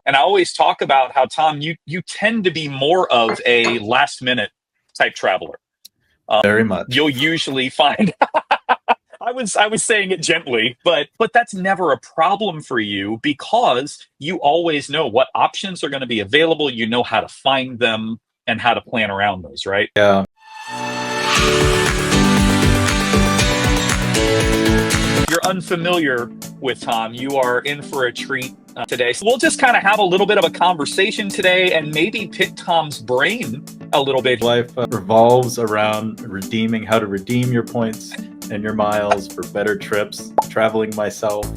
And I always talk about how, Tom, you tend to be more of a last minute type traveler. Very much. You'll usually find I was saying it gently, but that's never a problem for you because you always know what options are going to be available. You know how to find them and how to plan around those, right? Yeah. If you're unfamiliar with Tom, you are in for a treat today. So we'll just kind of have a little bit of a conversation today and maybe pick Tom's brain a little bit. Life revolves around how to redeem your points and your miles for better trips, traveling myself,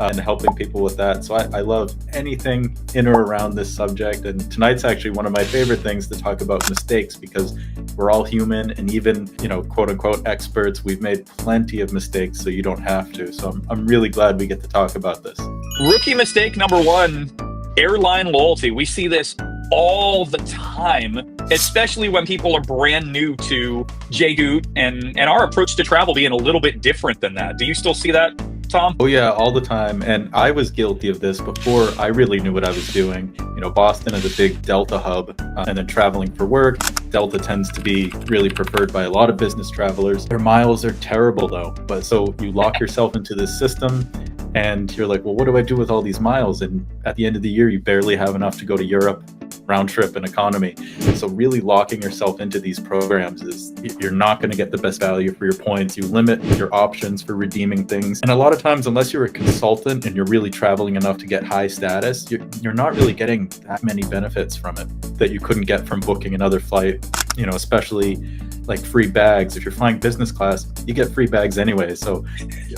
and helping people with that. So I love anything in or around this subject. And tonight's actually one of my favorite things to talk about mistakes because we're all human, and even, quote unquote experts, we've made plenty of mistakes, so you don't have to. So I'm really glad we get to talk about this. Rookie mistake number one, airline loyalty. We see this all the time, especially when people are brand new to JGOOT and our approach to travel being a little bit different than that. Do you still see that, Tom? Oh yeah, all the time. And I was guilty of this before I really knew what I was doing. Boston is a big Delta hub, and then traveling for work, Delta tends to be really preferred by a lot of business travelers. Their miles are terrible though. But so you lock yourself into this system and you're like, well, what do I do with all these miles? And at the end of the year, you barely have enough to go to Europe, round trip and economy. So really locking yourself into these programs is you're not going to get the best value for your points. You limit your options for redeeming things. And a lot of times, unless you're a consultant and you're really traveling enough to get high status, you're not really getting that many benefits from it that you couldn't get from booking another flight, especially like free bags. If you're flying business class, you get free bags anyway. So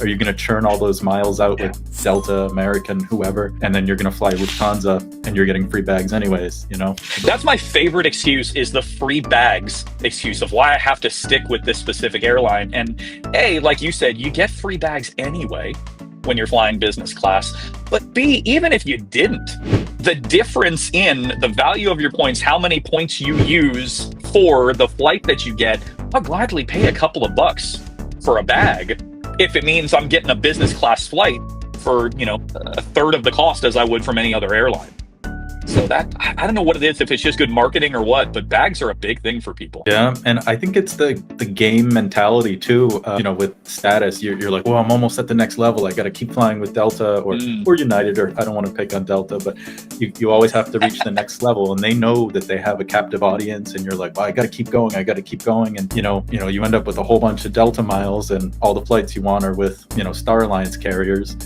are you going to churn all those miles out with Delta, American, whoever, and then you're going to fly Lufthansa and you're getting free bags anyways, That's my favorite excuse, is the free bags excuse of why I have to stick with this specific airline. And A, like you said, you get free bags anyway when you're flying business class. But B, even if you didn't, the difference in the value of your points, how many points you use for the flight that you get, I'll gladly pay a couple of bucks for a bag if it means I'm getting a business class flight for, a third of the cost as I would from any other airline. So that, I don't know what it is, if it's just good marketing or what, but bags are a big thing for people. Yeah, and I think it's the game mentality too. With status, you're like, well, I'm almost at the next level. I got to keep flying with Delta or United, or I don't want to pick on Delta, but you always have to reach the next level. And they know that they have a captive audience, and you're like, well, I got to keep going. And you end up with a whole bunch of Delta miles, and all the flights you want are with Star Alliance carriers.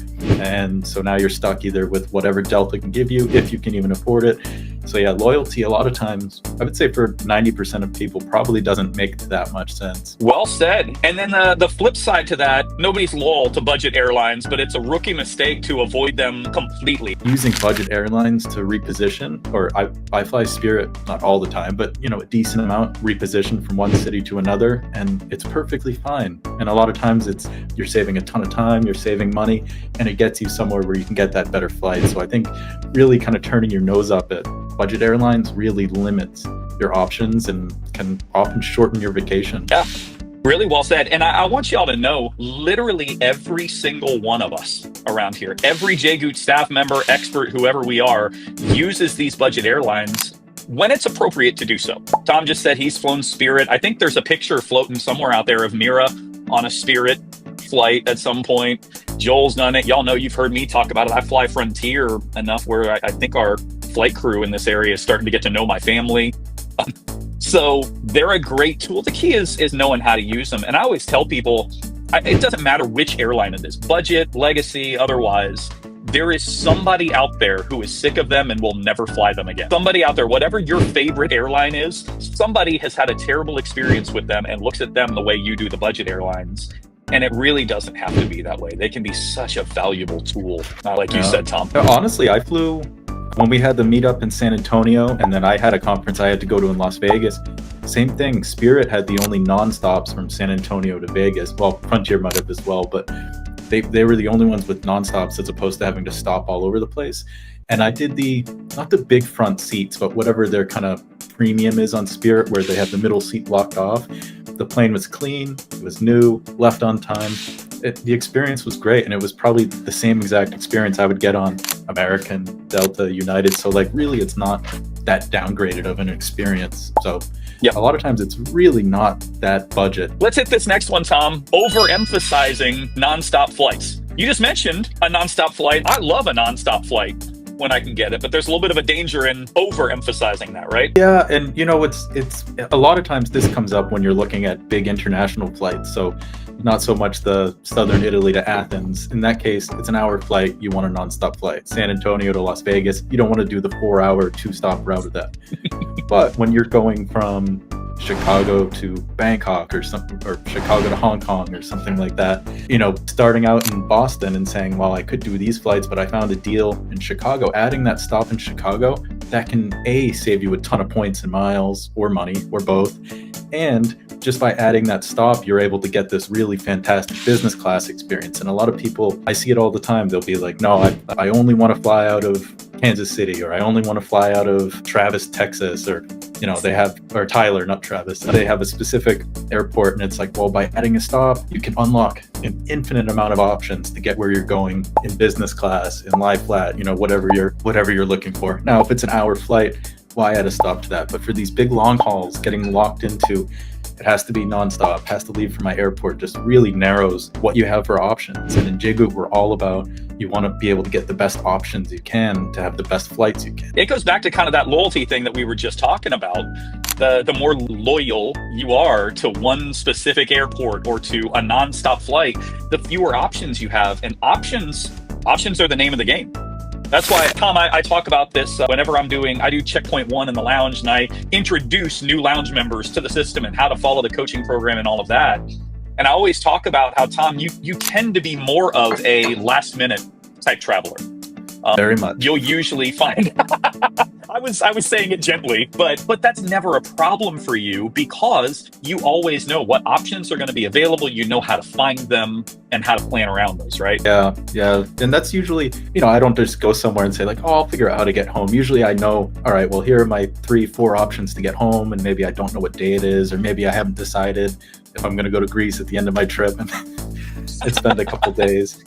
And so now you're stuck either with whatever Delta can give you, if you can even afford it. So yeah, loyalty a lot of times, I would say for 90% of people, probably doesn't make that much sense. Well said. And then the flip side to that, nobody's loyal to budget airlines, but it's a rookie mistake to avoid them completely. Using budget airlines to reposition, or I fly Spirit, not all the time, but a decent amount, reposition from one city to another, and it's perfectly fine. And a lot of times you're saving a ton of time, you're saving money, and it gets you somewhere where you can get that better flight. So I think really kind of turning your nose up at budget airlines really limits your options and can often shorten your vacation. Yeah, really well said. And I want y'all to know, literally every single one of us around here, every JGOOT staff member, expert, whoever we are, uses these budget airlines when it's appropriate to do so. Tom just said he's flown Spirit. I think there's a picture floating somewhere out there of Mira on a Spirit flight at some point. Joel's done it. Y'all know, you've heard me talk about it. I fly Frontier enough where I think our flight crew in this area is starting to get to know my family. So they're a great tool. The key is knowing how to use them. And I always tell people, it doesn't matter which airline it is, budget, legacy, otherwise, there is somebody out there who is sick of them and will never fly them again. Somebody out there, whatever your favorite airline is, somebody has had a terrible experience with them and looks at them the way you do the budget airlines. And it really doesn't have to be that way. They can be such a valuable tool, like you said, Tom. Honestly, I flew when we had the meetup in San Antonio, and then I had a conference I had to go to in Las Vegas. Same thing. Spirit had the only non-stops from San Antonio to Vegas. Well, Frontier might have as well, but they were the only ones with non-stops as opposed to having to stop all over the place. And I did not the big front seats, but whatever their kind of premium is on Spirit, where they have the middle seat blocked off. The plane was clean, it was new, left on time. the experience was great, and it was probably the same exact experience I would get on American, Delta, United. So like really it's not that downgraded of an experience. So yeah, a lot of times it's really not that budget. Let's hit this next one, Tom. Overemphasizing nonstop flights. You just mentioned a nonstop flight. I love a nonstop flight when I can get it, but there's a little bit of a danger in overemphasizing that, right? Yeah, and you know, it's a lot of times this comes up when you're looking at big international flights. So not so much the southern Italy to Athens. In that case, it's an hour flight. You want a nonstop flight. San Antonio to Las Vegas. You don't want to do the 4-hour 2-stop route of that. But when you're going from Chicago to Bangkok or something, or Chicago to Hong Kong or something like that, you know, starting out in Boston and saying, well, I could do these flights, but I found a deal in Chicago. Adding that stop in Chicago, that can save you a ton of points and miles or money or both. And just by adding that stop, you're able to get this really fantastic business class experience. And a lot of people, I see it all the time. They'll be like, no, I only want to fly out of Kansas City, or I only want to fly out of Travis, Texas, or, you know, or Tyler, not Travis. They have a specific airport, and it's like, well, by adding a stop, you can unlock an infinite amount of options to get where you're going in business class, in lie flat, you know, whatever you're looking for. Now, if it's an hour flight, why add a stop to that? But for these big long hauls, getting locked into, it has to be nonstop, has to leave from my airport, just really narrows what you have for options. And in JGOOT, we're all about, you want to be able to get the best options you can to have the best flights you can. It goes back to kind of that loyalty thing that we were just talking about. The more loyal you are to one specific airport or to a nonstop flight, the fewer options you have. And options are the name of the game. That's why, Tom, I talk about this whenever I do checkpoint 1 in the lounge, and I introduce new lounge members to the system and how to follow the coaching program and all of that. And I always talk about how, Tom, you tend to be more of a last minute type traveler. Very much. You'll usually find, I was saying it gently, but that's never a problem for you because you always know what options are going to be available. You know how to find them and how to plan around those, right? Yeah. And that's usually, you know, I don't just go somewhere and say like, oh, I'll figure out how to get home. Usually I know, all right, well, here are my 3-4 options to get home, and maybe I don't know what day it is, or maybe I haven't decided if I'm going to go to Greece at the end of my trip and spend a couple days.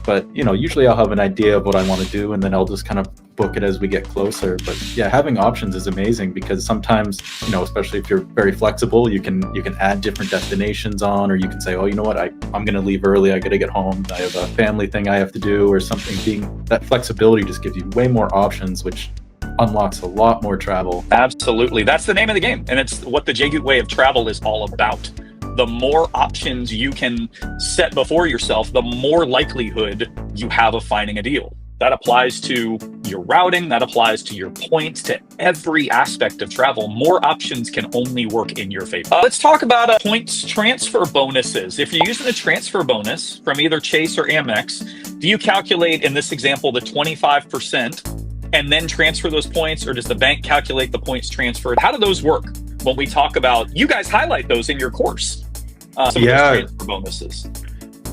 But, you know, usually I'll have an idea of what I want to do, and then I'll just kind of book it as we get closer. But yeah, having options is amazing because sometimes, you know, especially if you're very flexible, you can add different destinations on, or you can say, oh, you know what, I'm going to leave early. I got to get home. I have a family thing I have to do or something. That flexibility just gives you way more options, which unlocks a lot more travel. Absolutely. That's the name of the game. And it's what the JGOOT Way of Travel is all about. The more options you can set before yourself, the more likelihood you have of finding a deal. That applies to your routing, that applies to your points, to every aspect of travel. More options can only work in your favor. Let's talk about points transfer bonuses. If you're using a transfer bonus from either Chase or Amex, do you calculate, in this example, the 25% and then transfer those points, or does the bank calculate the points transferred? How do those work when we talk about, you guys highlight those in your course, some of those transfer bonuses?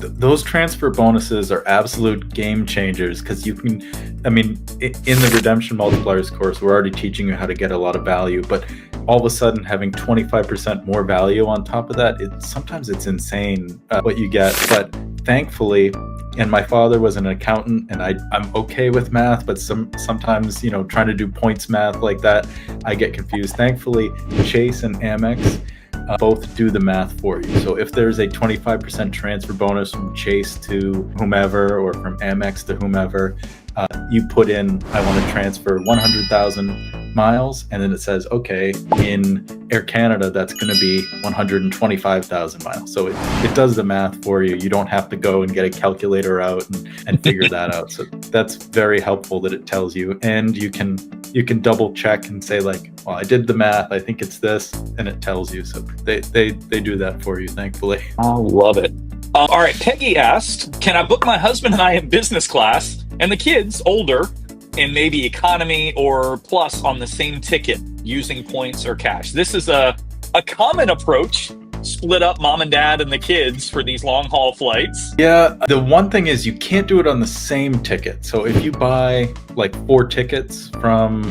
Those transfer bonuses are absolute game changers because you can, I mean, in the Redemption Multipliers course, we're already teaching you how to get a lot of value, but all of a sudden having 25% more value on top of that, sometimes it's insane what you get. But thankfully, and my father was an accountant, and I'm okay with math, but sometimes, you know, trying to do points math like that, I get confused. Thankfully, Chase and Amex both do the math for you. So if there's a 25% transfer bonus from Chase to whomever, or from Amex to whomever, you put in, I want to transfer 100,000 miles, and then it says, okay, in Air Canada, that's going to be 125,000 miles. So it does the math for you. You don't have to go and get a calculator out and figure that out. So that's very helpful that it tells you, and you can double check and say like, well, I did the math, I think it's this, and it tells you. So they do that for you, thankfully. I love it. All right, Peggy asked, can I book my husband and I in business class and the kids older in maybe economy or plus on the same ticket using points or cash? This is a common approach. Split up mom and dad and the kids for these long haul flights. Yeah, the one thing is you can't do it on the same ticket. So if you buy like 4 tickets from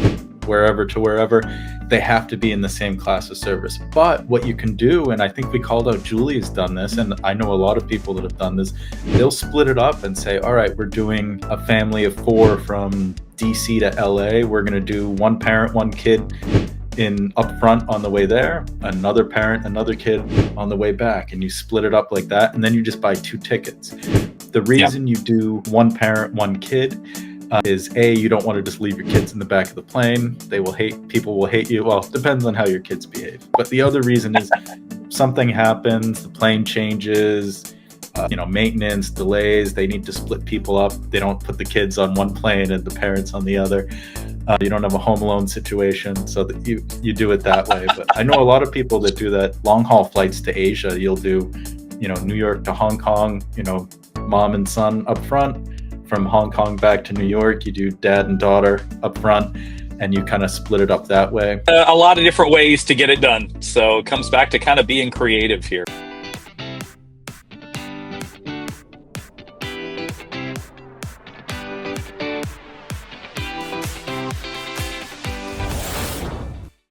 wherever to wherever, they have to be in the same class of service. But what you can do, and I think we called out Julie's done this, and I know a lot of people that have done this, they'll split it up and say, all right, we're doing a family of 4 from DC to LA. We're going to do 1 parent, 1 kid in up front on the way there, another parent, another kid on the way back, and you split it up like that, and then you just buy 2 tickets. The reason you do 1 parent, 1 kid is you don't want to just leave your kids in the back of the plane. People will hate you. Well, it depends on how your kids behave. But the other reason is something happens, the plane changes, maintenance, delays, they need to split people up. They don't put the kids on one plane and the parents on the other. You don't have a home alone situation, so that you do it that way. But I know a lot of people that do that. Long haul flights to Asia, you'll do, New York to Hong Kong, mom and son up front. From Hong Kong back to New York, you do dad and daughter up front, and you kind of split it up that way. A lot of different ways to get it done. So it comes back to kind of being creative here.